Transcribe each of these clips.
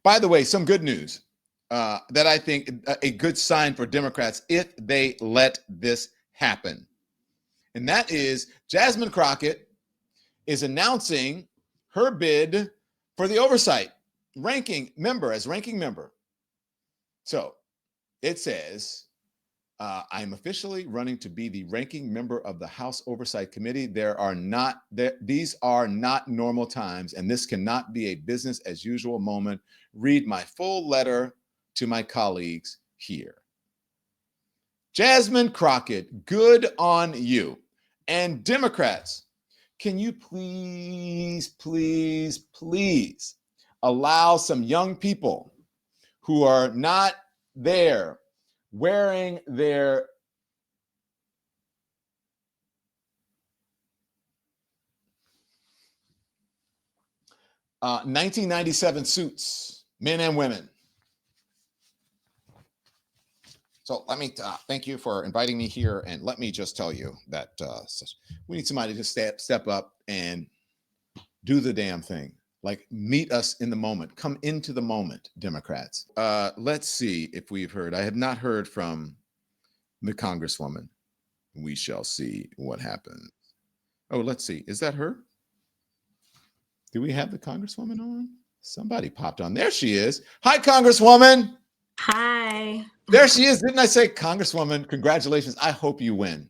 By the way, some good news that I think a good sign for Democrats if they let this happen. And that is Jasmine Crockett is announcing her bid for the oversight ranking member. So it says, I'm officially running to be the ranking member of the House Oversight Committee. These are not normal times, and this cannot be a business as usual moment. Read my full letter to my colleagues here. Jasmine Crockett, good on you. And Democrats, can you please allow some young people who are not there wearing their $1997 suits, men and women. So let me thank you for inviting me here, and let me just tell you that we need somebody to step up and do the damn thing. Like, meet us in the moment. Come into the moment, Democrats. Let's see if we've heard. I have not heard from the Congresswoman. We shall see what happens. Oh, let's see. Is that her? Do we have the Congresswoman on? Somebody popped on. There she is. Hi, Congresswoman. Hi. There she is. Didn't I say, Congresswoman, congratulations. I hope you win.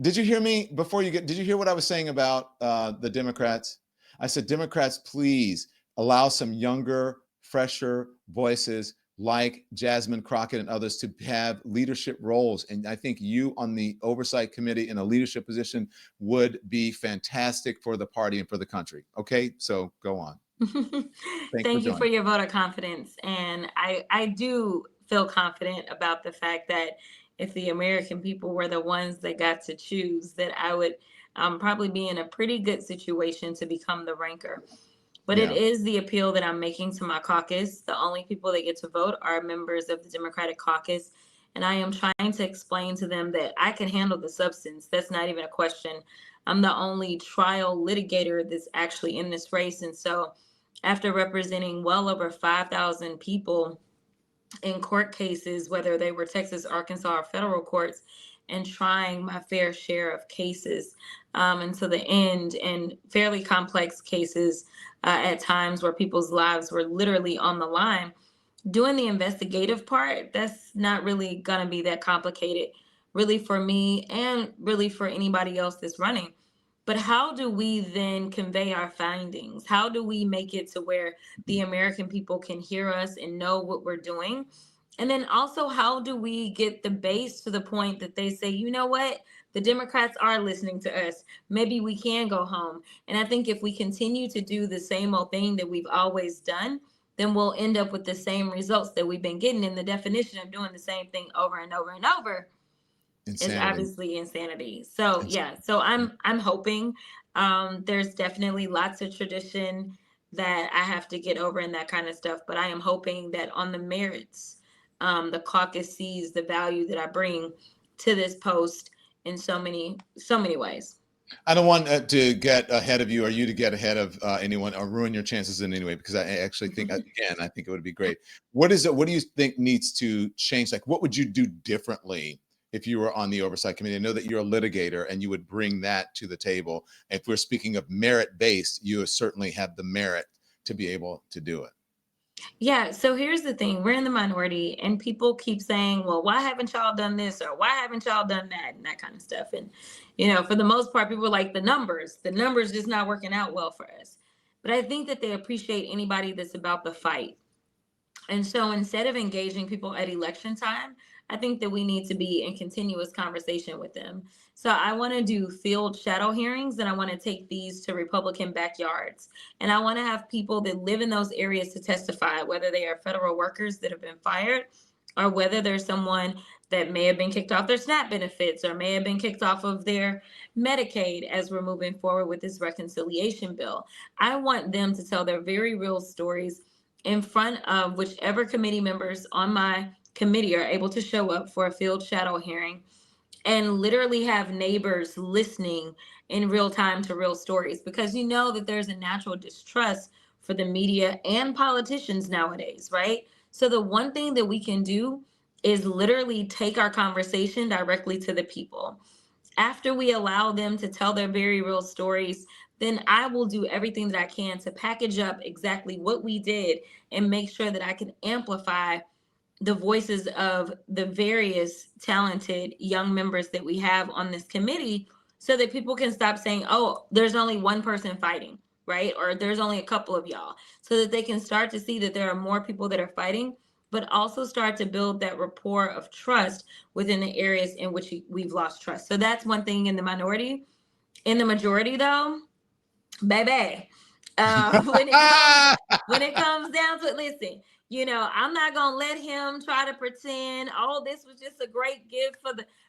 Did you hear me before did you hear what I was saying about the Democrats? I said, Democrats, please allow some younger, fresher voices like Jasmine Crockett and others to have leadership roles. And I think you on the Oversight Committee in a leadership position would be fantastic for the party and for the country. Okay, so go on. Thank you for your vote of confidence. And I do feel confident about the fact that if the American people were the ones that got to choose, that I would probably be in a pretty good situation to become the ranker. But It is the appeal that I'm making to my caucus. The only people that get to vote are members of the Democratic caucus. And I am trying to explain to them that I can handle the substance. That's not even a question. I'm the only trial litigator that's actually in this race. And so after representing well over 5,000 people in court cases, whether they were Texas, Arkansas, or federal courts, and trying my fair share of cases until the end, and fairly complex cases at times where people's lives were literally on the line, doing the investigative part, that's not really going to be that complicated, really, for me and really for anybody else that's running. But how do we then convey our findings? How do we make it to where the American people can hear us and know what we're doing? And then also, how do we get the base to the point that they say, you know what, the Democrats are listening to us. Maybe we can go home. And I think if we continue to do the same old thing that we've always done, then we'll end up with the same results that we've been getting. And the definition of doing the same thing over and over and over is obviously insanity. So so I'm hoping there's definitely lots of tradition that I have to get over and that kind of stuff. But I am hoping that on the merits, the caucus sees the value that I bring to this post in so many ways. I don't want to get ahead of you or you to get ahead of anyone or ruin your chances in any way, because I actually think, again, I think it would be great. What do you think needs to change? Like, what would you do differently if you were on the Oversight Committee? I know that you're a litigator and you would bring that to the table. If we're speaking of merit-based, you certainly have the merit to be able to do it. Yeah, so here's the thing. We're in the minority and people keep saying, well, why haven't y'all done this? Or why haven't y'all done that? And that kind of stuff. And, for the most part, people are like, the numbers just not working out well for us. But I think that they appreciate anybody that's about the fight. And so instead of engaging people at election time, I think that we need to be in continuous conversation with them. So I want to do field shadow hearings, and I want to take these to Republican backyards. And I want to have people that live in those areas to testify, whether they are federal workers that have been fired, or whether there's someone that may have been kicked off their SNAP benefits or may have been kicked off of their Medicaid as we're moving forward with this reconciliation bill. I want them to tell their very real stories in front of whichever committee members on my committee are able to show up for a field shadow hearing, and literally have neighbors listening in real time to real stories, because you know that there's a natural distrust for the media and politicians nowadays, right? So the one thing that we can do is literally take our conversation directly to the people. After we allow them to tell their very real stories, then I will do everything that I can to package up exactly what we did and make sure that I can amplify the voices of the various talented young members that we have on this committee, so that people can stop saying, oh, there's only one person fighting, right? Or there's only a couple of y'all, so that they can start to see that there are more people that are fighting, but also start to build that rapport of trust within the areas in which we've lost trust. So that's one thing in the minority. In the majority, though, baby, when it comes down to it, listen, I'm not gonna let him try to pretend, oh, this was just a great gift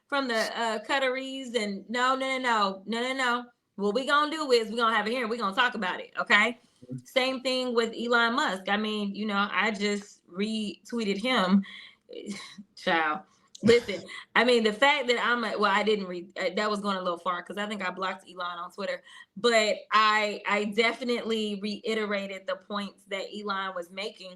from the Qataris, and no. What we gonna do is we're gonna have it here and we're gonna talk about it, okay? Same thing with Elon Musk. I mean, I just retweeted him. Child, listen, I mean, the fact that I didn't read, that was going a little far, because I think I blocked Elon on Twitter, but I definitely reiterated the points that Elon was making,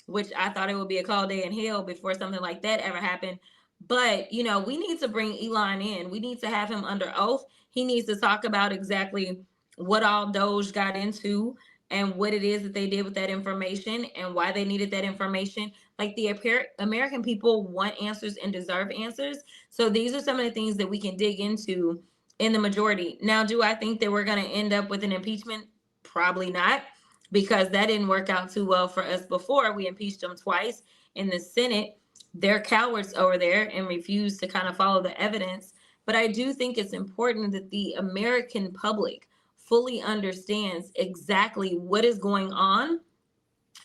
which I thought it would be a cold day in hell before something like that ever happened. But, we need to bring Elon in. We need to have him under oath. He needs to talk about exactly what all Doge got into and what it is that they did with that information and why they needed that information. Like, the American people want answers and deserve answers. So these are some of the things that we can dig into in the majority. Now, do I think that we're going to end up with an impeachment? Probably not, because that didn't work out too well for us before. We impeached them twice in the Senate. They're cowards over there and refuse to kind of follow the evidence. But I do think it's important that the American public fully understands exactly what is going on,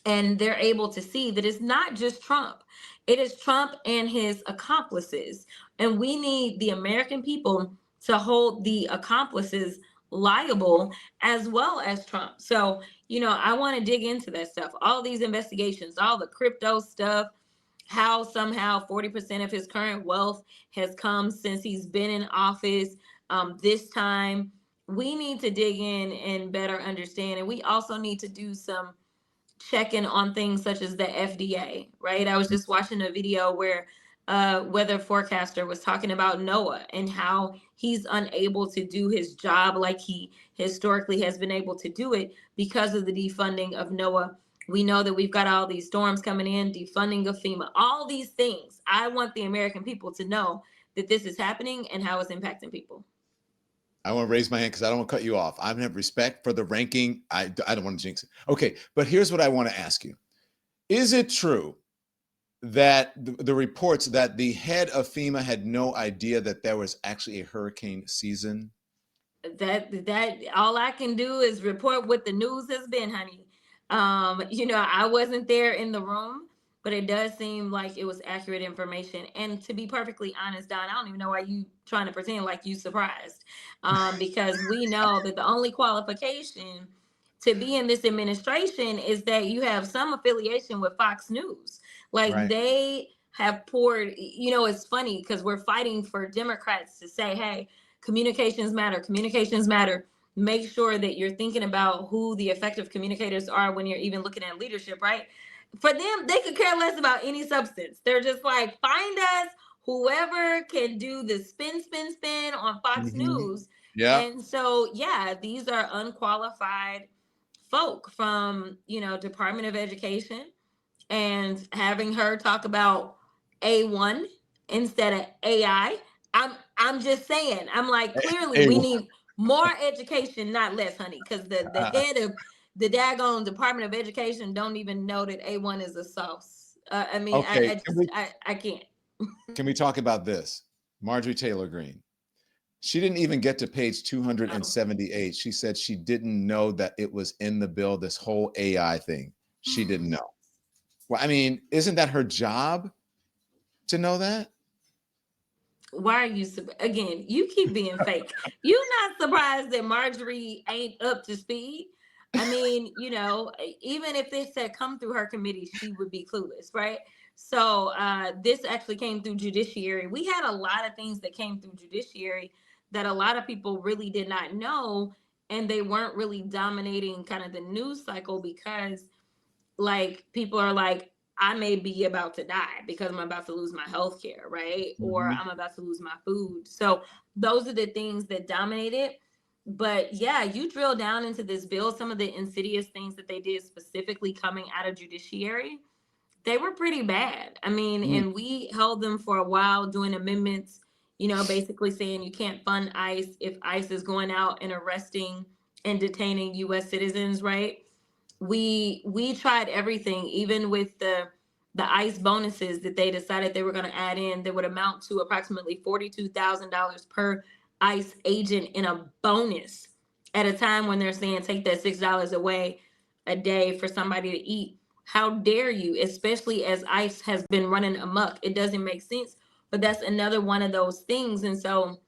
and they're able to see that it's not just Trump. It is Trump and his accomplices. And we need the American people to hold the accomplices liable, as well as Trump. So, I want to dig into that stuff. All these investigations, all the crypto stuff, how somehow 40% of his current wealth has come since he's been in office. This time, we need to dig in and better understand. And we also need to do some checking on things such as the FDA, right? I was just watching a video where weather forecaster was talking about NOAA and how he's unable to do his job like he historically has been able to do it because of the defunding of NOAA. We know that we've got all these storms coming in, defunding of FEMA, all these things. I want the American people to know that this is happening and how it's impacting people. I want to raise my hand because I don't want to cut you off. I have respect for the ranking. I don't want to jinx it. Okay, but here's what I want to ask you. Is it true that the reports that the head of FEMA had no idea that there was actually a hurricane season? That all I can do is report what the news has been, honey. I wasn't there in the room, but it does seem like it was accurate information. And to be perfectly honest, Don, I don't even know why you trying to pretend like you surprised, because we know that the only qualification to be in this administration is that you have some affiliation with Fox News. Like, right. They have poured, it's funny because we're fighting for Democrats to say, hey, communications matter, communications matter. Make sure that you're thinking about who the effective communicators are when you're even looking at leadership, right? For them, they could care less about any substance. They're just like, find us whoever can do the spin on Fox News. Yeah. And so, yeah, these are unqualified folk from, Department of Education, and having her talk about A1 instead of AI. I'm just saying, I'm like, clearly we need more education, not less, honey, because the head of the daggone Department of Education don't even know that A1 is a sauce. I mean, okay. I can't. Can we talk about this? Marjorie Taylor Greene. She didn't even get to page 278. She said she didn't know that it was in the bill, this whole AI thing. She didn't know. Well, I mean, isn't that her job to know that? Why are you, again, you keep being fake. You're not surprised that Marjorie ain't up to speed. I mean, even if this had come through her committee, she would be clueless, right? So this actually came through judiciary. We had a lot of things that came through judiciary that a lot of people really did not know, and they weren't really dominating kind of the news cycle because like people are like, I may be about to die because I'm about to lose my health care, right? Or Mhm. I'm about to lose my food. So those are the things that dominated. But yeah, you drill down into this bill, some of the insidious things that they did specifically coming out of judiciary, they were pretty bad. I mean, Mm. and we held them for a while doing amendments, basically saying you can't fund ICE if ICE is going out and arresting and detaining US citizens, right? We tried everything, even with the ICE bonuses that they decided they were going to add in that would amount to approximately $42,000 per ICE agent in a bonus at a time when they're saying take that $6 away a day for somebody to eat. How dare you, especially as ICE has been running amok. It doesn't make sense, but that's another one of those things. And so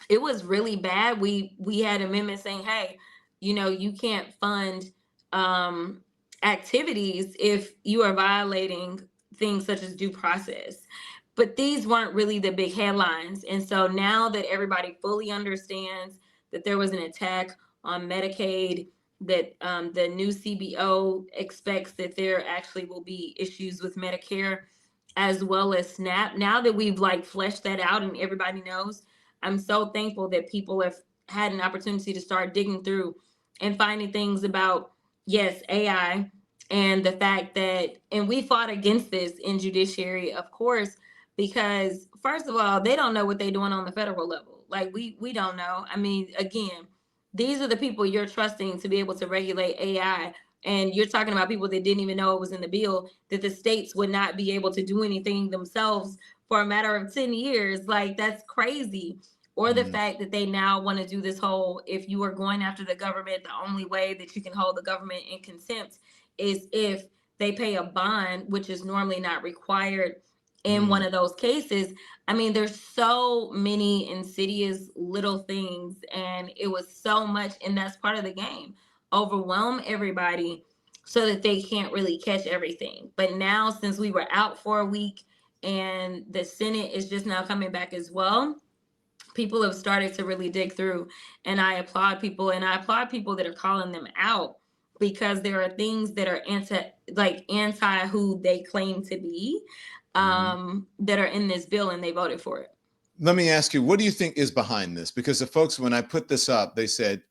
it was really bad. We had amendments saying, hey, you can't fund um activities if you are violating things such as due process. But these weren't really the big headlines. And so now that everybody fully understands that there was an attack on Medicaid, that the new CBO expects that there actually will be issues with Medicare as well as SNAP. Now that we've like fleshed that out and everybody knows, I'm so thankful that people have had an opportunity to start digging through and finding things about, yes, AI, and the fact that, and we fought against this in judiciary, of course, because first of all, they don't know what they're doing on the federal level. Like we don't know. I mean, again, these are the people you're trusting to be able to regulate AI. And you're talking about people that didn't even know it was in the bill, that the states would not be able to do anything themselves for a matter of 10 years. Like, that's crazy. Or the Mm. fact that they now want to do this whole, if you are going after the government, the only way that you can hold the government in contempt is if they pay a bond, which is normally not required in one Mm. of those cases. I mean, there's so many insidious little things, and it was so much, and that's part of the game. Overwhelm everybody so that they can't really catch everything. But now, since we were out for a week and the Senate is just now coming back as well, people have started to really dig through. And I applaud people, and I applaud people that are calling them out, because there are things that are anti who they claim to be, Mhm. that are in this bill, and they voted for it. Let me ask you, what do you think is behind this? Because the folks, when I put this up, they said,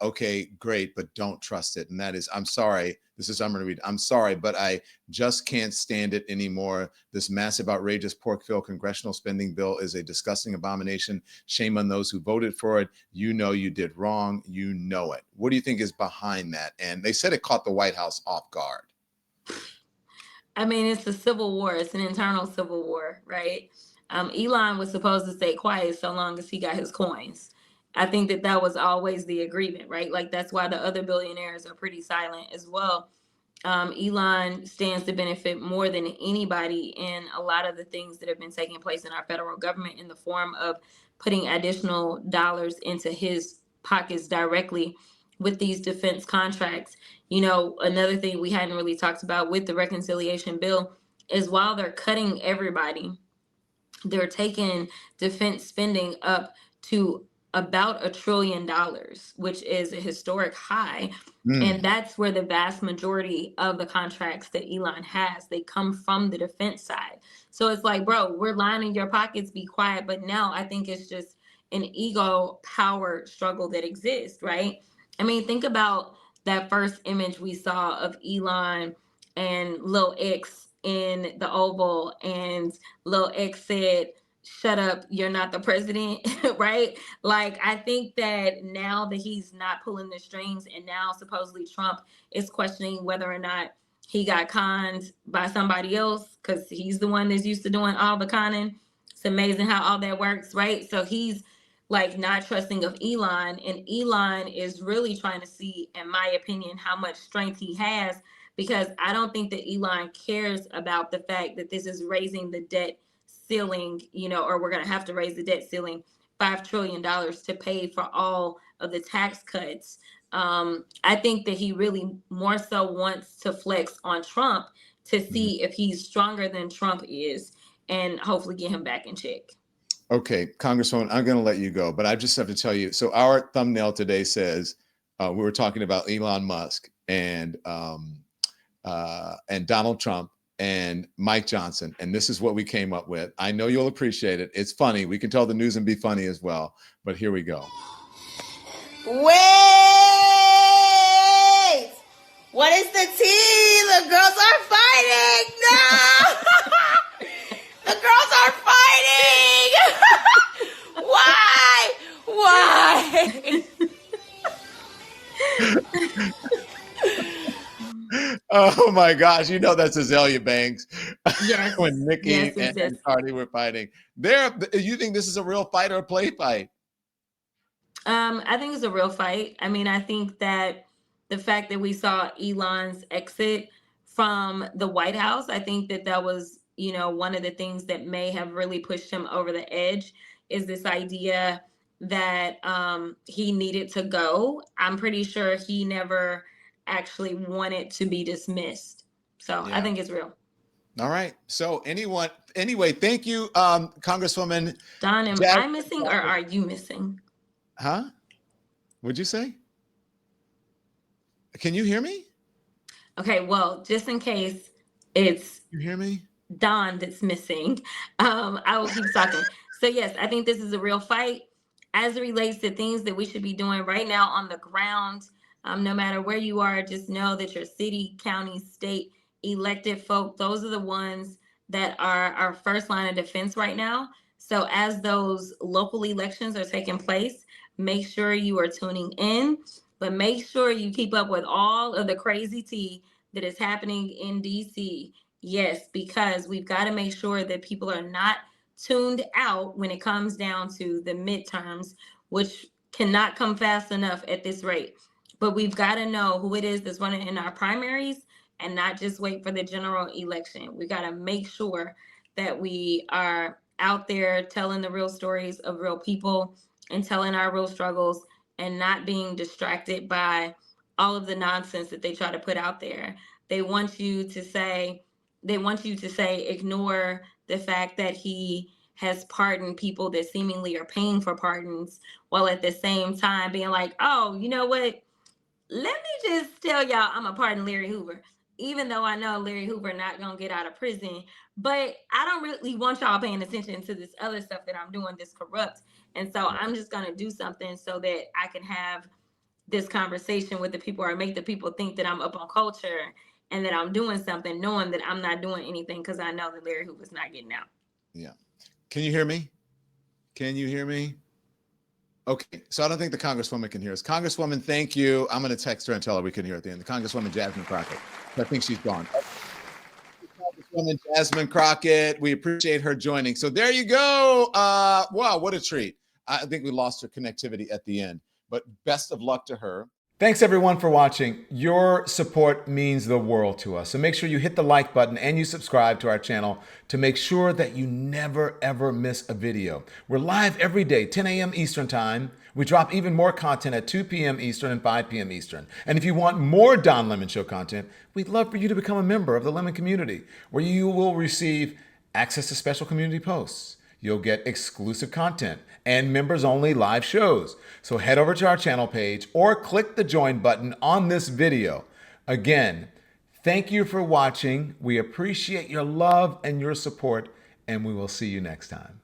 okay, great, but don't trust it. And that is, I'm sorry, I'm going to read, I'm sorry, but I just can't stand it anymore. This massive, outrageous pork-filled congressional spending bill is a disgusting abomination. Shame on those who voted for it. You know you did wrong. You know it. What do you think is behind that? And they said it caught the White House off guard. I mean, it's a civil war. It's an internal civil war, right? Elon was supposed to stay quiet so long as he got his coins. I think that that was always the agreement, right? Like, that's why the other billionaires are pretty silent as well. Elon stands to benefit more than anybody in a lot of the things that have been taking place in our federal government, in the form of putting additional dollars into his pockets directly with these defense contracts. Another thing we hadn't really talked about with the reconciliation bill is, while they're cutting everybody, they're taking defense spending up to about $1 trillion, which is a historic high. Mm. And that's where the vast majority of the contracts that Elon has, they come from the defense side. So it's like, bro, we're lining your pockets, be quiet. But now I think it's just an ego power struggle that exists, right? I mean, think about that first image we saw of Elon and Lil X in the Oval, and Lil X said, "Shut up, you're not the president," right? Like, I think that now that he's not pulling the strings, and now supposedly Trump is questioning whether or not he got conned by somebody else, because he's the one that's used to doing all the conning. It's amazing how all that works, right? So he's like not trusting of Elon, and Elon is really trying to see, in my opinion, how much strength he has, because I don't think that Elon cares about the fact that this is raising the debt ceiling, or we're going to have to raise the debt ceiling $5 trillion to pay for all of the tax cuts. I think that he really more so wants to flex on Trump to Mhm. see if he's stronger than Trump is, and hopefully get him back in check. Okay, Congresswoman, I'm going to let you go, but I just have to tell you. So our thumbnail today says we were talking about Elon Musk and Donald Trump and Mike Johnson, and this is what we came up with. I know you'll appreciate it. It's funny. We can tell the news and be funny as well. But here we go. Wait! What is the tea? The girls are fighting! No! The girls are fighting! Why? Why? Oh my gosh, you know that's Azalea Banks. Yes. When Nikki yes, and Cardi were fighting. You think this is a real fight or a play fight? I think it's a real fight. I mean, I think that the fact that we saw Elon's exit from the White House, I think that that was, one of the things that may have really pushed him over the edge is this idea that he needed to go. I'm pretty sure he never actually wanted to be dismissed. So I think it's real. All right. So anyway, thank you, Congresswoman. Don, am I missing or are you missing? Huh? What'd you say? Can you hear me? Okay, well, just in case it's you hear me? Don that's missing, I will keep talking. So yes, I think this is a real fight as it relates to things that we should be doing right now on the ground. No matter where you are, just know that your city, county, state elected folk, those are the ones that are our first line of defense right now. So as those local elections are taking place, make sure you are tuning in, but make sure you keep up with all of the crazy tea that is happening in DC. Yes, because we've got to make sure that people are not tuned out when it comes down to the midterms, which cannot come fast enough at this rate. But we've got to know who it is that's running in our primaries and not just wait for the general election. We got to make sure that we are out there telling the real stories of real people and telling our real struggles and not being distracted by all of the nonsense that they try to put out there. They want you to say, ignore the fact that he has pardoned people that seemingly are paying for pardons, while at the same time being like, oh, you know what? Let me just tell y'all I'm a pardon Larry Hoover, even though I know Larry Hoover not gonna get out of prison. But I don't really want y'all paying attention to this other stuff that I'm doing that's corrupt. And so I'm just gonna do something so that I can have this conversation with the people or make the people think that I'm up on culture and that I'm doing something, knowing that I'm not doing anything because I know that Larry Hoover's not getting out. Yeah. Can you hear me? Can you hear me? Okay, so I don't think the Congresswoman can hear us. Congresswoman, thank you. I'm going to text her and tell her we can hear at the end. The Congresswoman Jasmine Crockett. I think she's gone. Congresswoman Jasmine Crockett, we appreciate her joining. So there you go. Wow, what a treat. I think we lost her connectivity at the end, but best of luck to her. Thanks everyone for watching. Your support means the world to us. So make sure you hit the like button and you subscribe to our channel to make sure that you never ever miss a video. We're live every day, 10 a.m. Eastern time. We drop even more content at 2 p.m. Eastern and 5 p.m. Eastern. And if you want more Don Lemon Show content, we'd love for you to become a member of the Lemon community, where you will receive access to special community posts. You'll get exclusive content and members-only live shows. So head over to our channel page or click the join button on this video. Again, thank you for watching. We appreciate your love and your support, and we will see you next time.